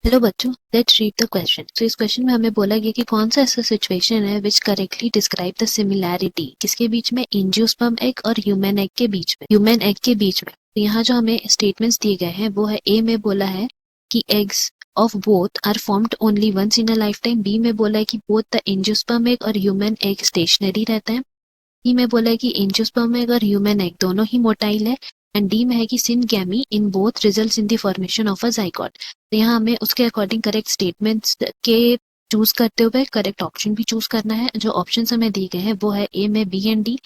Hello बच्चों, let's read the question. तो इस क्वेश्चन में हमें बोला गया कि कौन सा ऐसा सिचुएशन है विच करेक्टली डिस्क्राइब द सिमिलैरिटी किसके बीच में, एंजियोस्पर्म एग और ह्यूमन एग के बीच में, ह्यूमन एग के बीच में। तो यहाँ जो हमें स्टेटमेंट्स दिए गए हैं वो है, ए में बोला है कि eggs of both are formed only once in a lifetime. B में बोला है कि बोथ द एंजियोस्पर्म एग और ह्यूमन एग स्टेशनरी रहता है। सी में बोला है कि एंजियोस्पर्म एग और ह्यूमन एग दोनों ही मोटाइल है। एंड डी में है कि syngamy in both results in the formation of a zygote. तो यहाँ हमें उसके अकॉर्डिंग करेक्ट स्टेटमेंट्स के चूज करते हुए करेक्ट ऑप्शन भी चूज करना है। जो ऑप्शन हमें दिए गए हैं वो है, ए में बी एंड डी,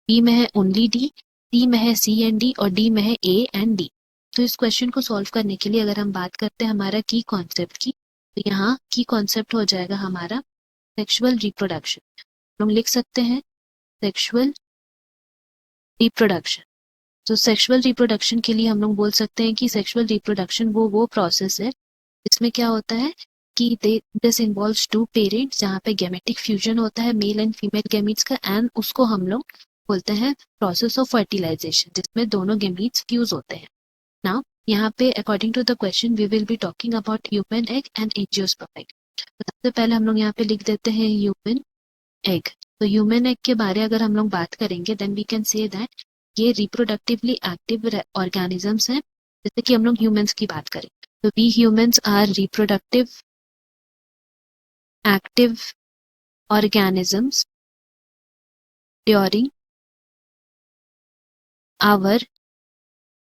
बी में है ओनली डी, सी में है सी एंड डी और डी में है ए एंड डी। तो इस क्वेश्चन को सॉल्व करने के लिए अगर हम बात करते हैं हमारा की कॉन्सेप्ट की, तो यहाँ की कॉन्सेप्ट हो जाएगा हमारा सेक्सुअल रिप्रोडक्शन। हम लिख सकते हैं सेक्सुअल रिप्रोडक्शन। तो सेक्सुअल रिप्रोडक्शन के लिए हम लोग बोल सकते हैं कि सेक्सुअल रिप्रोडक्शन वो प्रोसेस है इसमें क्या होता है कि दिस इन्वॉल्व्स टू पेरेंट्स, जहाँ पे गेमेटिक फ्यूजन होता है मेल एंड फीमेल गेमीट्स का, एंड उसको हम लोग बोलते हैं प्रोसेस ऑफ फर्टिलाइजेशन, जिसमें दोनों गेमीट्स फ्यूज होते हैं। नाउ यहाँ पे according to the question we will be talking about human egg and angiosperm egg. सबसे पहले हम लोग यहाँ पे लिख देते हैं ह्यूमन एग। तो ह्यूमन एग के बारे अगर हम लोग बात करेंगे then we can say that ये रिप्रोडक्टिवली एक्टिव ऑर्गेनिजम्स हैं। जैसे कि हम लोग ह्यूमंस की बात करें तो we humans are reproductive active organisms during our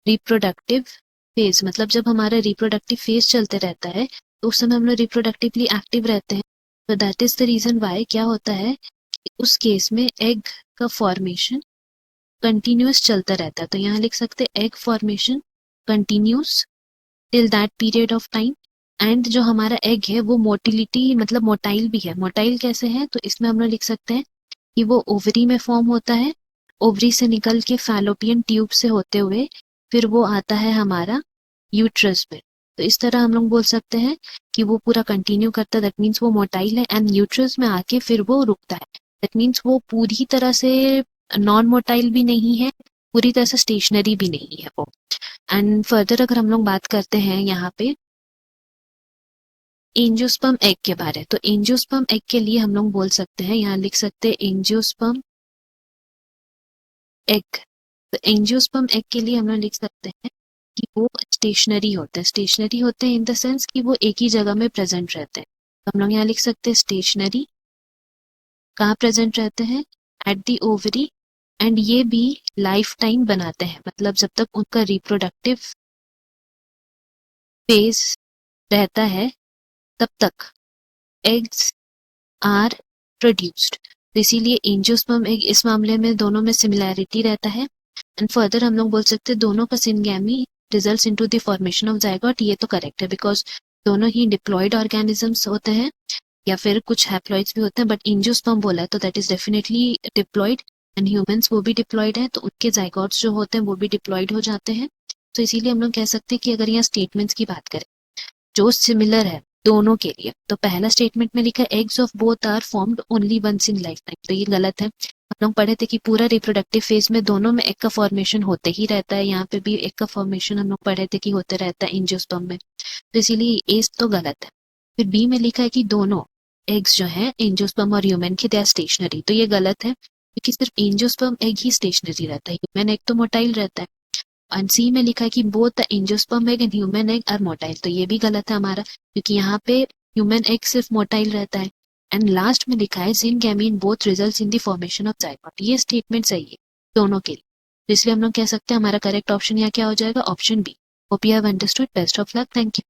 reproductive phase. मतलब जब हमारा रिप्रोडक्टिव फेज चलते रहता है तो उस समय हम लोग रिप्रोडक्टिवली एक्टिव रहते हैं। तो that is the reason why क्या होता है कि उस केस में एग का फॉर्मेशन कंटिन्यूस चलता रहता है। तो यहाँ लिख सकते हैं egg formation continuous till that period of time. And जो हमारा एग है वो मोटिलिटी मतलब मोटाइल भी है। मोटाइल कैसे है, तो इसमें हम लोग लिख सकते हैं कि वो ओवरी में फॉर्म होता है, ओवरी से निकल के फैलोपियन ट्यूब से होते हुए फिर वो आता है हमारा यूट्रस में। तो इस तरह हम लोग बोल सकते हैं कि वो पूरा कंटिन्यू करता है, दैट मीन्स वो मोटाइल है, एंड यूट्रस में आके फिर वो रुकता है। दैट मीन्स वो पूरी तरह से नॉन मोटाइल भी नहीं है, पूरी तरह से स्टेशनरी भी नहीं है वो। एंड फर्दर अगर हम लोग बात करते हैं यहाँ पे एंजियोस्पर्म एग के बारे, तो एंजियोस्पर्म एग के लिए हम लोग बोल सकते हैं, यहाँ लिख सकते हैं एंजियोस्पर्म एग। तो एंजियोस्पर्म एग के लिए हम लोग लिख सकते हैं कि वो स्टेशनरी होते हैं। स्टेशनरी होते हैं इन द सेंस कि वो एक ही जगह में प्रेजेंट रहते हैं। तो हम लोग यहाँ लिख सकते हैं स्टेशनरी कहाँ प्रेजेंट रहते हैं, एट दी ओवरी। एंड ये भी लाइफ टाइम बनाते हैं, मतलब जब तक उनका रिप्रोडक्टिव फेज रहता है तब तक एग्स आर प्रोड्यूस्ड। तो इसीलिए एंजियोस्पर्म एग इस मामले में दोनों में सिमिलैरिटी रहता है। एंड फर्दर हम लोग बोल सकते हैं दोनों का syngamy results into the formation of zygote. ये तो करेक्ट है बिकॉज दोनों ही डिप्लॉयड ऑर्गेनिजम्स होते हैं या फिर कुछ हैप्लॉइड्स भी होते हैं, बट एंजियोस्पर्म बोला है तो that is definitely diploid. And humans वो भी डिप्लॉयड है तो उनके जाइगोट्स जो होते हैं वो भी डिप्लॉयड हो जाते हैं। तो इसीलिए हम लोग कह सकते हैं कि अगर यहाँ स्टेटमेंट्स की बात करें जो सिमिलर है दोनों के लिए, तो पहला स्टेटमेंट में लिखा eggs of both are formed only once in lifetime, तो ये गलत है। हम लोग पढ़े थे कि पूरा रिप्रोडक्टिव फेज में दोनों में एग का फॉर्मेशन होते ही रहता है। यहाँ पे भी एग का फॉर्मेशन हम लोग पढ़े थे कि होते रहता है एंजियोस्पर्म में, तो इसीलिए ए तो गलत है। फिर बी में लिखा है कि दोनों एग्स जो है एंजियोस्पर्म और ह्यूमन के दे आर स्टेशनरी, तो ये गलत है क्योंकि सिर्फ एंजियोस्पर्म एग ही स्टेशनरी रहता है, ह्यूमन एग तो मोटाइल रहता है। एंड सी में लिखा है कि both the angiosperm egg and human egg are motile, तो ये भी गलत है हमारा क्योंकि यहाँ पे ह्यूमन एग सिर्फ मोटाइल रहता है। एंड लास्ट में लिखा है syngamy in both results in the formation of zygote, ये स्टेटमेंट सही है दोनों के लिए। तो इसलिए हम लोग कह सकते हैं हमारा करेक्ट ऑप्शन यहाँ क्या हो जाएगा, option B. Hope you have understood. Best of luck. Thank you.